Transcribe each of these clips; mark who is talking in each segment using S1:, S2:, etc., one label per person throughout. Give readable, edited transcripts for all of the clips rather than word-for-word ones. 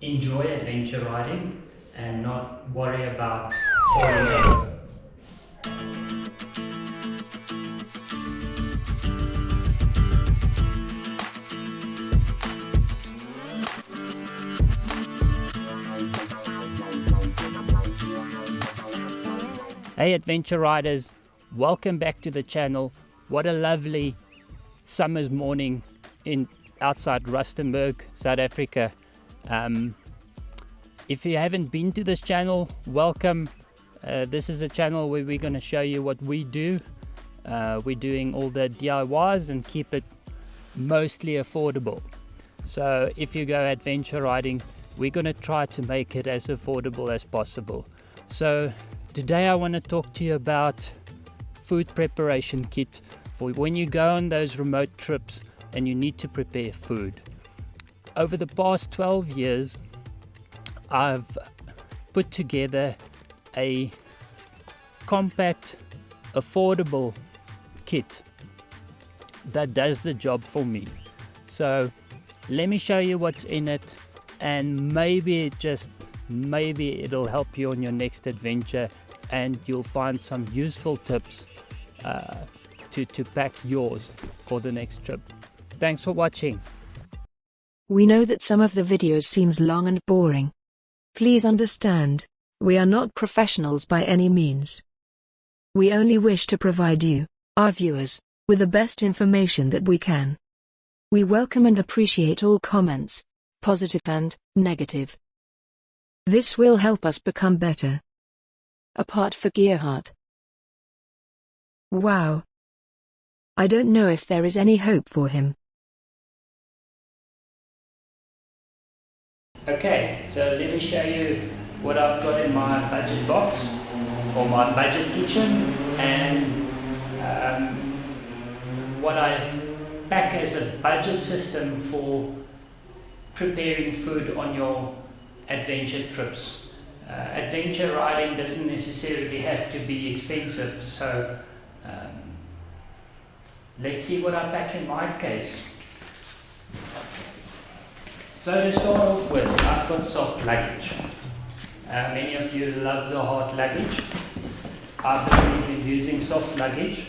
S1: enjoy adventure riding and not worry about falling over. Hey adventure riders, welcome back to the channel. What a lovely summer's morning outside Rustenburg, South Africa. If you haven't been to this channel, welcome. This is a channel where we're going to show you what we do. We're doing all the DIYs and keep it mostly affordable. So if you go adventure riding, we're going to try to make it as affordable as possible. So today I want to talk to you about food preparation kit for when you go on those remote trips and you need to prepare food. Over the past 12 years, I've put together a compact, affordable kit that does the job for me. So let me show you what's in it, and maybe it'll help you on your next adventure and you'll find some useful tips to pack yours for the next trip. Thanks for watching.
S2: We know that some of the videos seems long and boring. Please understand, we are not professionals by any means. We only wish to provide you, our viewers, with the best information that we can. We welcome and appreciate all comments, positive and negative. This will help us become better. Apart for Gerhard. Wow. I don't know if there is any hope for him.
S1: Okay, so let me show you what I've got in my budget box or my budget kitchen, and what I pack as a budget system for preparing food on your adventure trips. Adventure riding doesn't necessarily have to be expensive, so let's see what I pack in my case. So to start off with, I've got soft luggage. Many of you love the hard luggage. I believe in using soft luggage.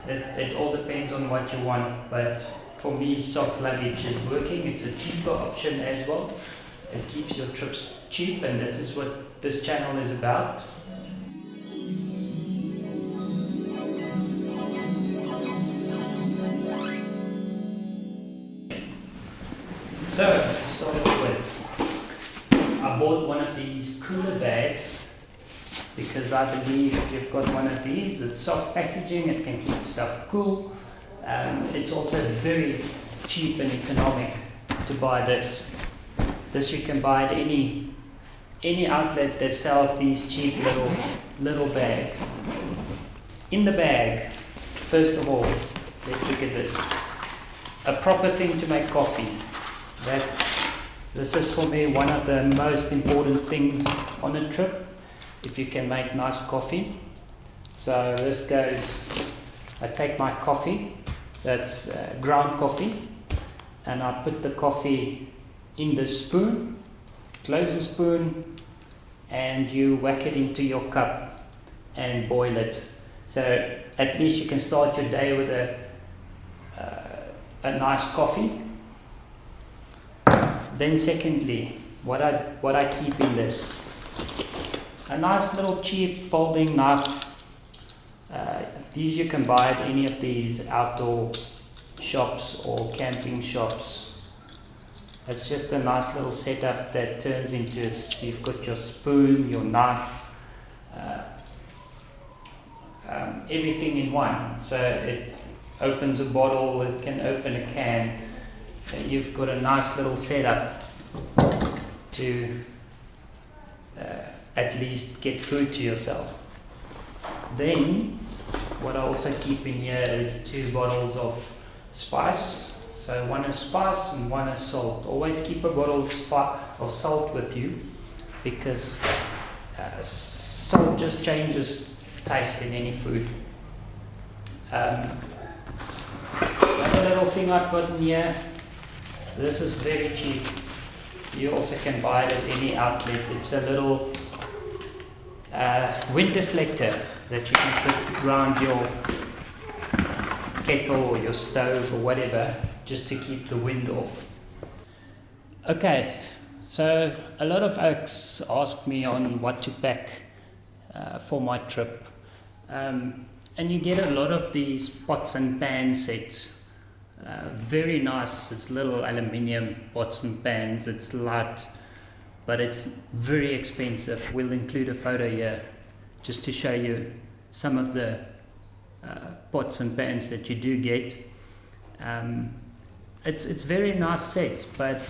S1: It all depends on what you want, but for me soft luggage is working. It's a cheaper option as well. It keeps your trips cheap, and this is what this channel is about. So, to start off with, I bought one of these cooler bags because I believe if you've got one of these, it's soft packaging, it can keep stuff cool. It's also very cheap and economic to buy this. This you can buy at any outlet that sells these cheap little bags. In the bag, first of all, let's look at this. A proper thing to make coffee. This is for me one of the most important things on a trip, if you can make nice coffee. So this goes, I take my coffee, so it's ground coffee, and I put the coffee in the spoon, close the spoon, and you whack it into your cup and boil it. So at least you can start your day with a nice coffee. Then secondly, what I keep in this, a nice little cheap folding knife. These you can buy at any of these outdoor shops or camping shops. It's just a nice little setup that turns into, you've got your spoon, your knife, everything in one. So it opens a bottle, it can open a can. You've got a nice little setup to at least get food to yourself. Then what I also keep in here is 2 bottles of spice. So one is spice and one is salt. Always keep a bottle of salt with you, because salt just changes taste in any food. Another little thing I've got in here This is very cheap. You also can buy it at any outlet. It's a little wind deflector that you can put around your kettle or your stove or whatever, just to keep the wind off. Okay, so a lot of folks ask me on what to pack for my trip, and you get a lot of these pots and pan sets. Very nice. It's little aluminium pots and pans. It's light, but it's very expensive. We'll include a photo here just to show you some of the pots and pans that you do get. It's very nice sets, but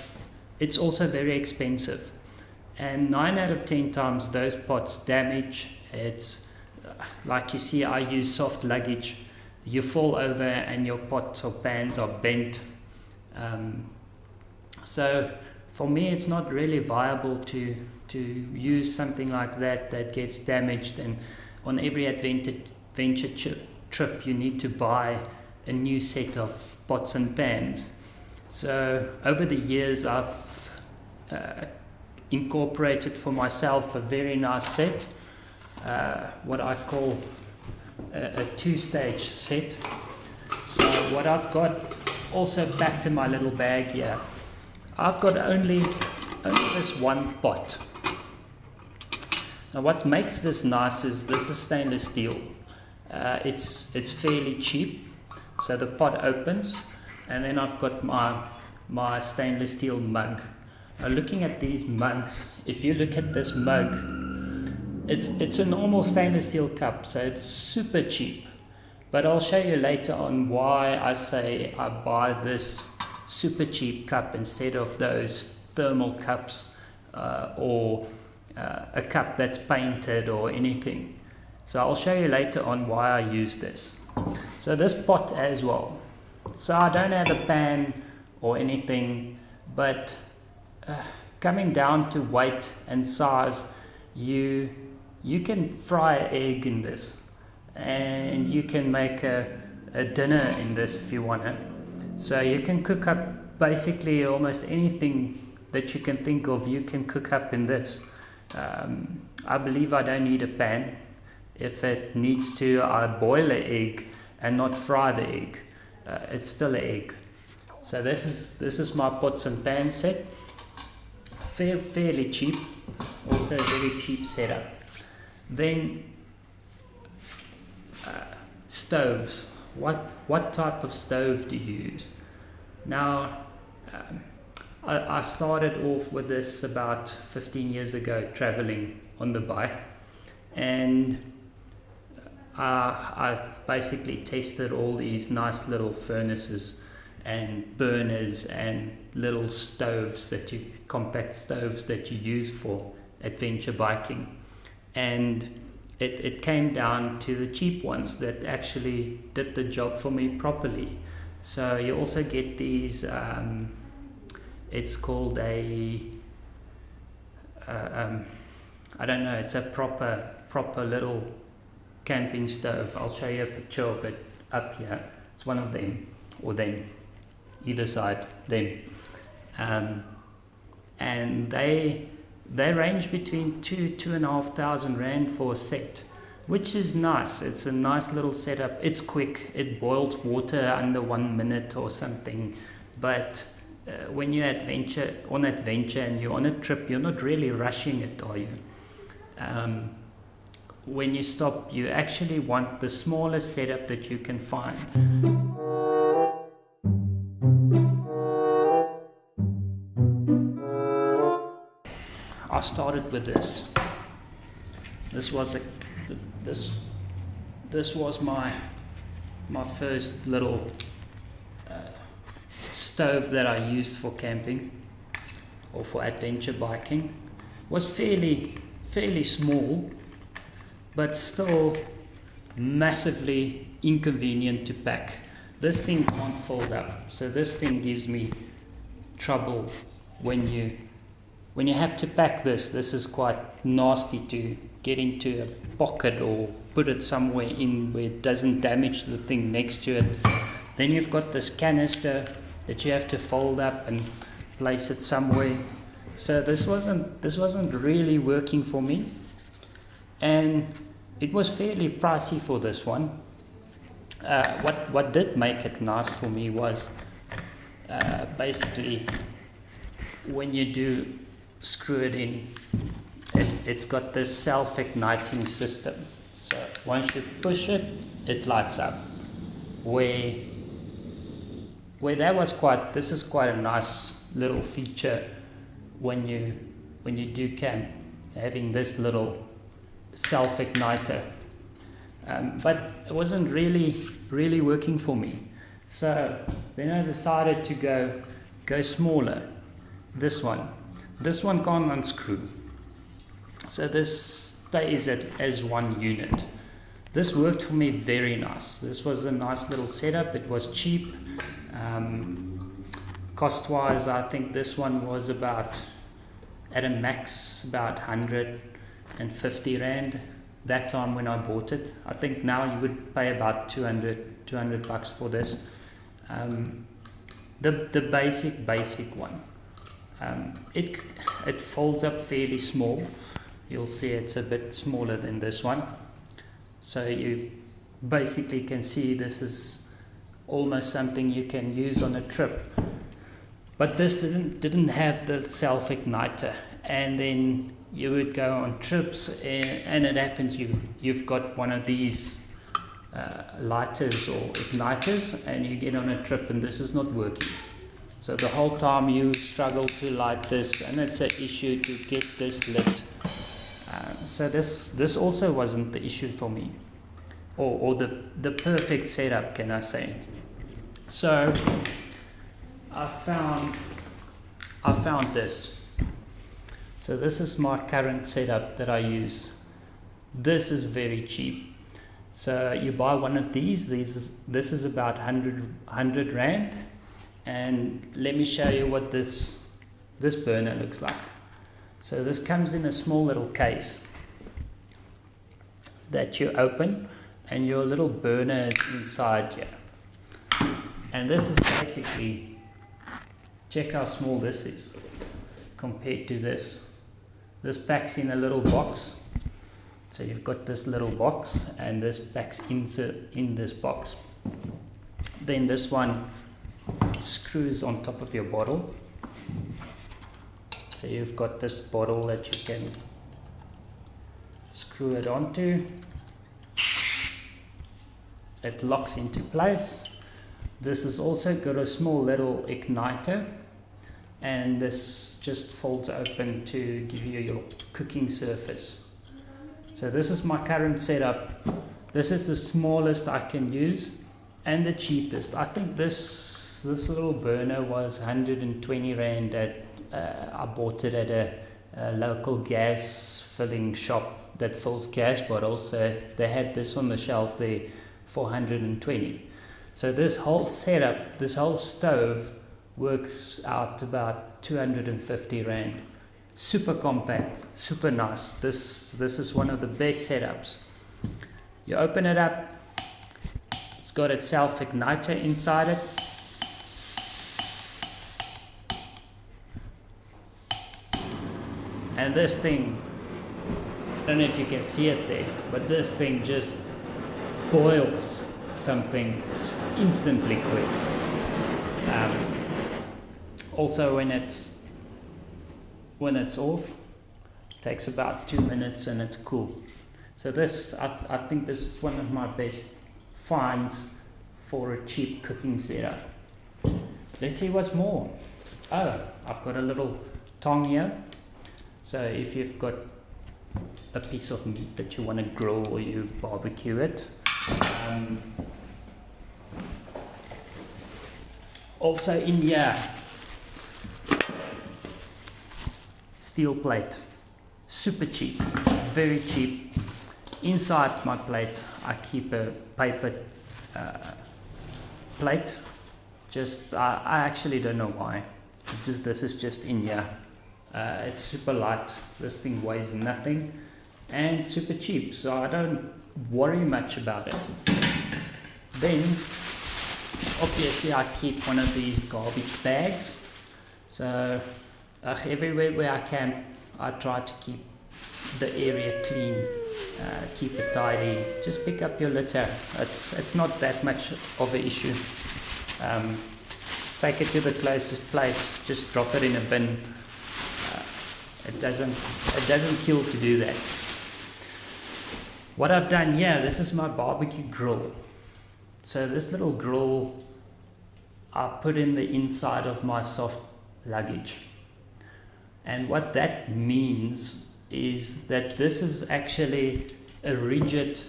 S1: it's also very expensive, and 9 out of 10 times those pots damage. It's like you see, I use soft luggage. You fall over and your pots or pans are bent. So for me, it's not really viable to use something like that gets damaged, and on every adventure trip you need to buy a new set of pots and pans. So over the years I've incorporated for myself a very nice set, what I call a two-stage set. So what I've got, also back to my little bag here, I've got only this one pot. Now what makes this nice is this is stainless steel. It's fairly cheap, so the pot opens, and then I've got my stainless steel mug. Now looking at these mugs, if you look at this mug, it's a normal stainless steel cup, so it's super cheap. But I'll show you later on why I say I buy this super cheap cup instead of those thermal cups or a cup that's painted or anything. So I'll show you later on why I use this. So this pot as well. So I don't have a pan or anything, but coming down to weight and size, you can fry an egg in this, and you can make a dinner in this if you want to. So you can cook up basically almost anything that you can think of, you can cook up in this. I believe I don't need a pan. If it needs to, I boil an egg and not fry the egg. It's still an egg. So this is my pots and pans set. Fairly cheap, also a very cheap setup. Then stoves. What type of stove do you use? Now I started off with this about 15 years ago, traveling on the bike, and I basically tested all these nice little furnaces and burners and little stoves compact stoves that you use for adventure biking, and it came down to the cheap ones that actually did the job for me properly. So you also get these it's called a I don't know, it's a proper little camping stove. I'll show you a picture of it up here. It's one of them, or them, either side, them. And they range between 2,500 rand for a set, which is nice. It's a nice little setup. It's quick. It boils water under 1 minute or something. But when you're on adventure and you're on a trip, you're not really rushing it, are you? When you stop, you actually want the smallest setup that you can find. I started with this. This was my first little stove that I used for camping or for adventure biking. It was fairly small, but still massively inconvenient to pack. This thing can't fold up, so this thing gives me trouble when you have to pack this. This is quite nasty to get into a pocket or put it somewhere in where it doesn't damage the thing next to it. Then you've got this canister that you have to fold up and place it somewhere. So this wasn't really working for me, and it was fairly pricey for this one. What did make it nice for me was basically when you do screw it in, it's got this self-igniting system. So once you push it, it lights up. Where this is quite a nice little feature when you do camp, having this little self-igniter. But it wasn't really working for me. So then I decided to go smaller. This one can't unscrew. So this stays as one unit. This worked for me very nice. This was a nice little setup. It was cheap. Cost-wise, I think this one was about, at a max, about 150 Rand. That time when I bought it. I think now you would pay about 200 bucks for this. The basic one. It folds up fairly small. You'll see it's a bit smaller than this one. So you basically can see this is almost something you can use on a trip. But this didn't have the self-igniter, and then you would go on trips, and it happens you've got one of these lighters or igniters, and you get on a trip and this is not working. So the whole time you struggle to light this, and it's an issue to get this lit. So this also wasn't the issue for me, or the perfect setup, can I say. So I found this. So this is my current setup that I use. This is very cheap. So you buy one of these. This is about 100 Rand. And let me show you what this burner looks like. So this comes in a small little case that you open, and your little burner is inside here. And this is basically, check how small this is compared to this. This packs in a little box. So you've got this little box, and this packs in this box. Then this one screws on top of your bottle. So you've got this bottle that you can screw it onto. It locks into place. This has also got a small little igniter, and this just folds open to give you your cooking surface. So this is my current setup. This is the smallest I can use and the cheapest. I think this little burner was 120 Rand at I bought it at a local gas filling shop that fills gas bottles. So they had this on the shelf there for 120. So this whole setup, this whole stove, works out about 250 Rand. Super compact, super nice. This is one of the best setups. You open it up, it's got its self-igniter inside it. And this thing, I don't know if you can see it there, but this thing just boils something instantly quick. Also when it's off, it takes about 2 minutes and it's cool. So this, I think this is one of my best finds for a cheap cooking setup. Let's see what's more. Oh, I've got a little tong here. So if you've got a piece of meat that you want to grill or you barbecue it. Also in here, steel plate, super cheap, very cheap. Inside my plate I keep a paper plate. I actually don't know why. This is just in here. It's super light. This thing weighs nothing and super cheap, so I don't worry much about it. Then obviously I keep one of these garbage bags, so everywhere where I can I try to keep the area clean, keep it tidy. Just pick up your litter, it's not that much of an issue. Take it to the closest place, just drop it in a bin. It doesn't kill to do that. What I've done here, this is my barbecue grill. So this little grill I put in the inside of my soft luggage. And what that means is that this is actually a rigid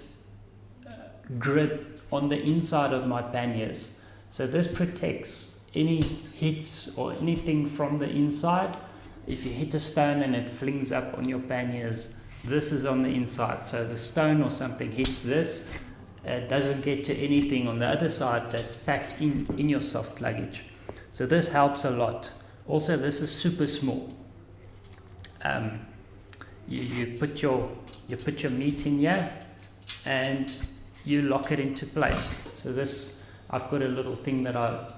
S1: grid on the inside of my panniers. So this protects any hits or anything from the inside. If you hit a stone and it flings up on your panniers, this is on the inside. So the stone or something hits this, it doesn't get to anything on the other side that's packed in your soft luggage. So this helps a lot. Also, this is super small. You put your meat in here and you lock it into place. So this, I've got a little thing that I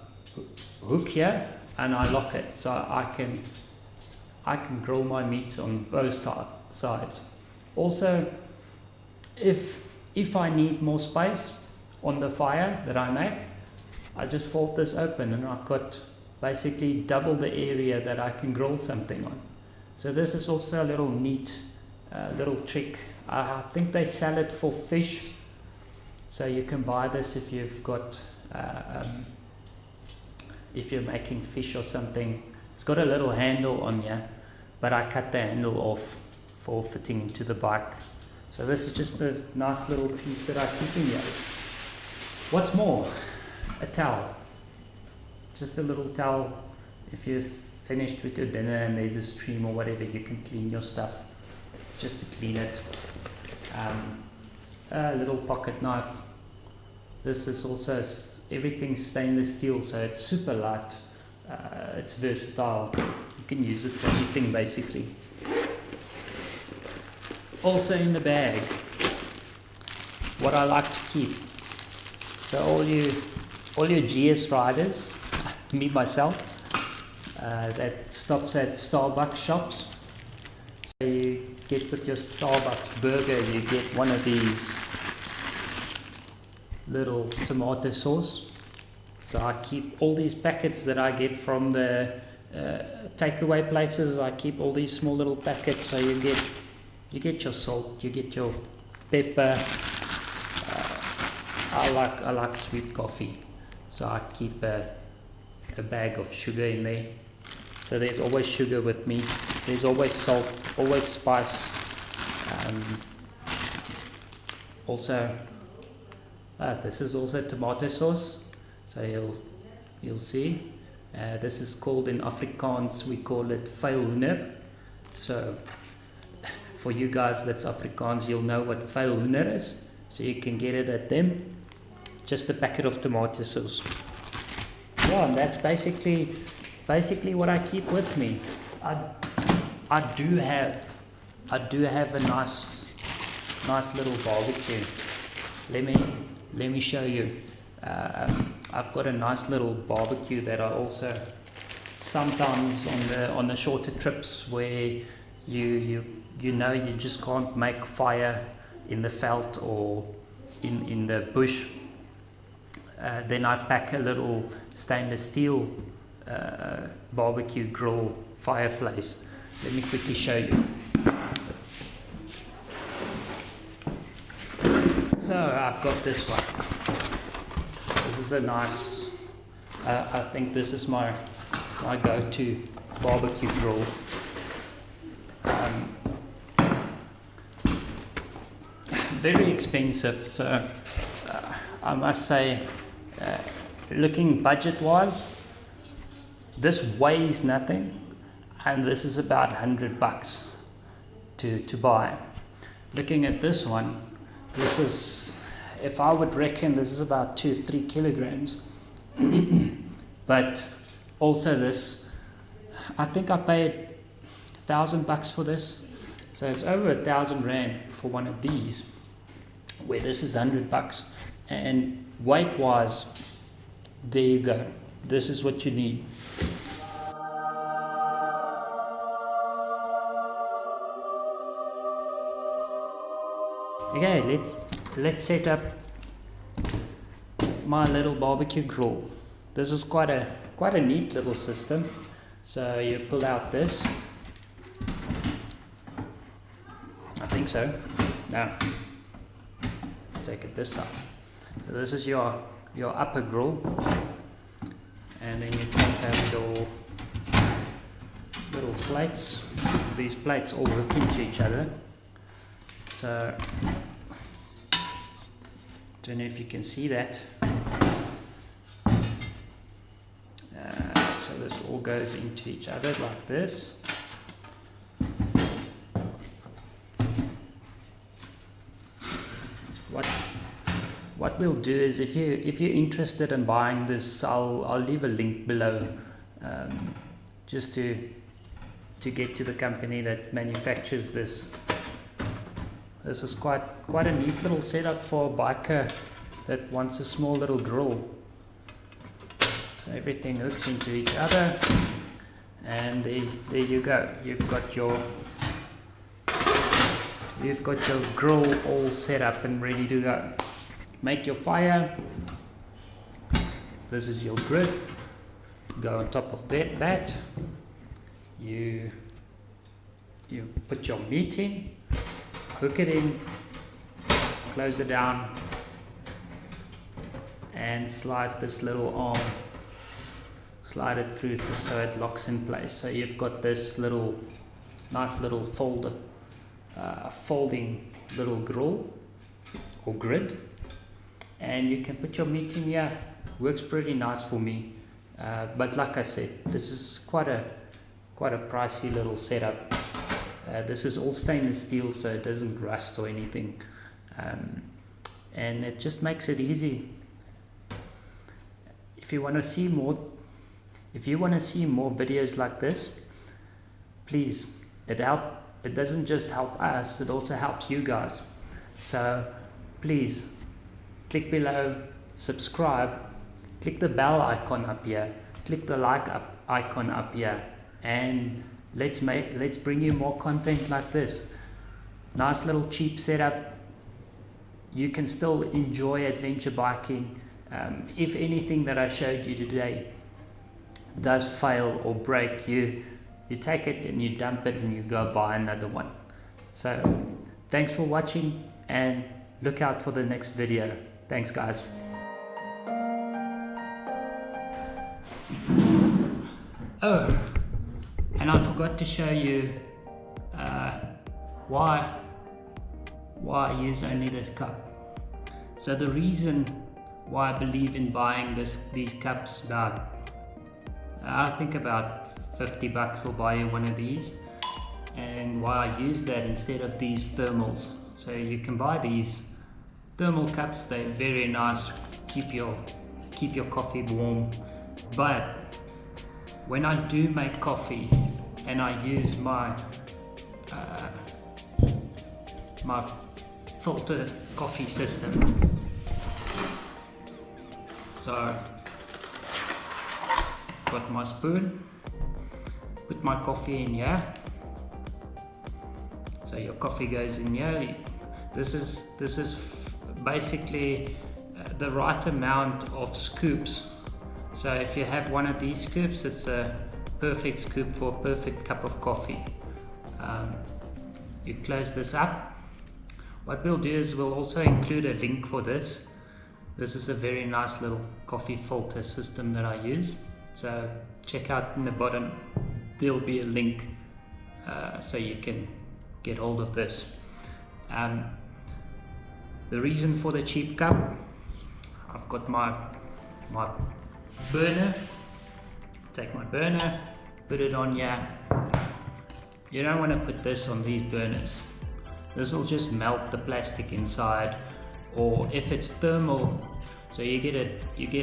S1: hook here and I lock it, so I can grill my meat on both sides. Also, if I need more space on the fire that I make, I just fold this open and I've got basically double the area that I can grill something on. So this is also a little neat little trick. I think they sell it for fish, so you can buy this if you've got if you're making fish or something. It's got a little handle on here, but I cut the handle off for fitting into the bike. So this is just a nice little piece that I keep in here. What's more? A towel. Just a little towel. If you've finished with your dinner and there's a stream or whatever, you can clean your stuff just to clean it. A little pocket knife. This is also everything stainless steel, so it's super light. It's versatile. You can use it for anything basically. Also in the bag, what I like to keep. So all your GS riders, me myself, that stops at Starbucks shops. So you get with your Starbucks burger, you get one of these little tomato sauce. So I keep all these packets that I get from the takeaway places. I keep all these small little packets. So you get your salt, you get your pepper. I like sweet coffee, so I keep a bag of sugar in there. So there's always sugar with me. There's always salt, always spice. Also, this is also tomato sauce. So you'll see. This is called in Afrikaans, we call it veilhoender. So for you guys that's Afrikaans, you'll know what veilhoender is. So you can get it at them. Just a packet of tomato sauce. Yeah, and that's basically what I keep with me. I do have a nice little barbecue. Let me show you. I've got a nice little barbecue that I also sometimes on the shorter trips where you just can't make fire in the veld or in the bush. Then I pack a little stainless steel barbecue grill fireplace. Let me quickly show you. So I've got this one. This is a nice, I think this is my go-to barbecue grill. Very expensive, so I must say, looking budget-wise, this weighs nothing, and this is about $100 to buy. Looking at this one, this is, if I would reckon, this is about 2-3 kilograms. But also this, I think I paid $1,000 for this, so it's over 1,000 rand for one of these, where this is $100. And weight-wise, There you go. This is what you need. Okay, let's set up my little barbecue grill. This is quite a neat little system. So you pull out this. I think so. Now take it this side. So this is your upper grill, and then you take out your little plates. These plates all hook into each other. So don't know if you can see that. So this all goes into each other like this. What we'll do is, if you're interested in buying this, I'll leave a link below, just to get to the company that manufactures this. This is quite a neat little setup for a biker that wants a small little grill. So everything hooks into each other, and there you go. You've got your grill all set up and ready to go. Make your fire. This is your grid. Go on top of that. You put your meat in, hook it in, close it down, and slide this little arm, slide it through so it locks in place. So you've got this nice little folding little grill or grid, and you can put your meat in here. Works pretty nice for me, but like I said, this is quite a pricey little setup. This is all stainless steel, so it doesn't rust or anything, and it just makes it easy. If you want to see more videos like this, please, it doesn't just help us, it also helps you guys. So please click below, subscribe, click the bell icon up here, click the like icon up here, and let's bring you more content like this. Nice little cheap setup. You can still enjoy adventure biking. If anything that I showed you today does fail or break, you take it and you dump it and you go buy another one. So thanks for watching, and look out for the next video. Thanks guys. Oh, and I forgot to show you why I use only this cup. So the reason why I believe in buying these cups, I think about 50 bucks will buy you one of these, and why I use that instead of these thermals. So you can buy these thermal cups, they're very nice, keep your coffee warm. But when I do make coffee and I use my filter coffee system, so got my spoon, put my coffee in here. So your coffee goes in here. This is basically the right amount of scoops. So if you have one of these scoops, it's a perfect scoop for a perfect cup of coffee. You close this up. What we'll do is we'll also include a link for this. This is a very nice little coffee filter system that I use. So check out in the bottom, there'll be a link so you can get hold of this. The reason for the cheap cup, I've got my burner. Take my burner, put it on here. You don't want to put this on these burners. This will just melt the plastic inside. Or if it's thermal, so you get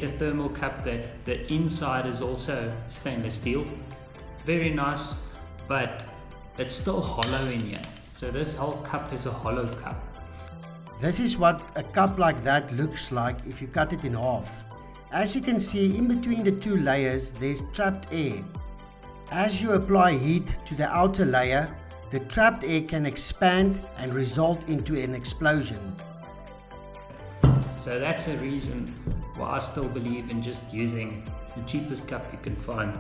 S1: a thermal cup that the inside is also stainless steel. Very nice, but it's still hollow in here. So this whole cup is a hollow cup.
S3: This is what a cup like that looks like if you cut it in half. As you can see, in between the two layers there's trapped air. As you apply heat to the outer layer, the trapped air can expand and result into an explosion.
S1: So that's the reason why I still believe in just using the cheapest cup you can find.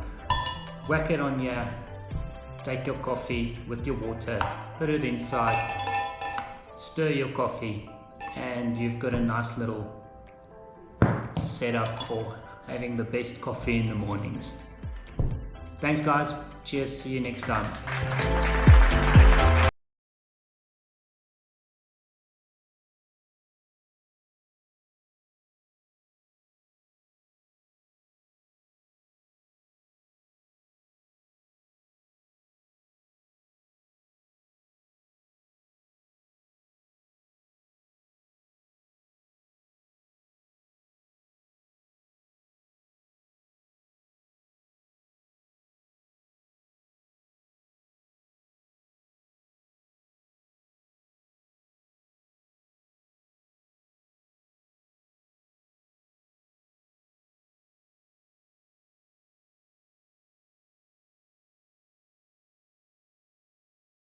S1: Whack it on here, take your coffee with your water, put it inside, stir your coffee, and you've got a nice little setup for having the best coffee in the mornings. Thanks guys, cheers, see you next time.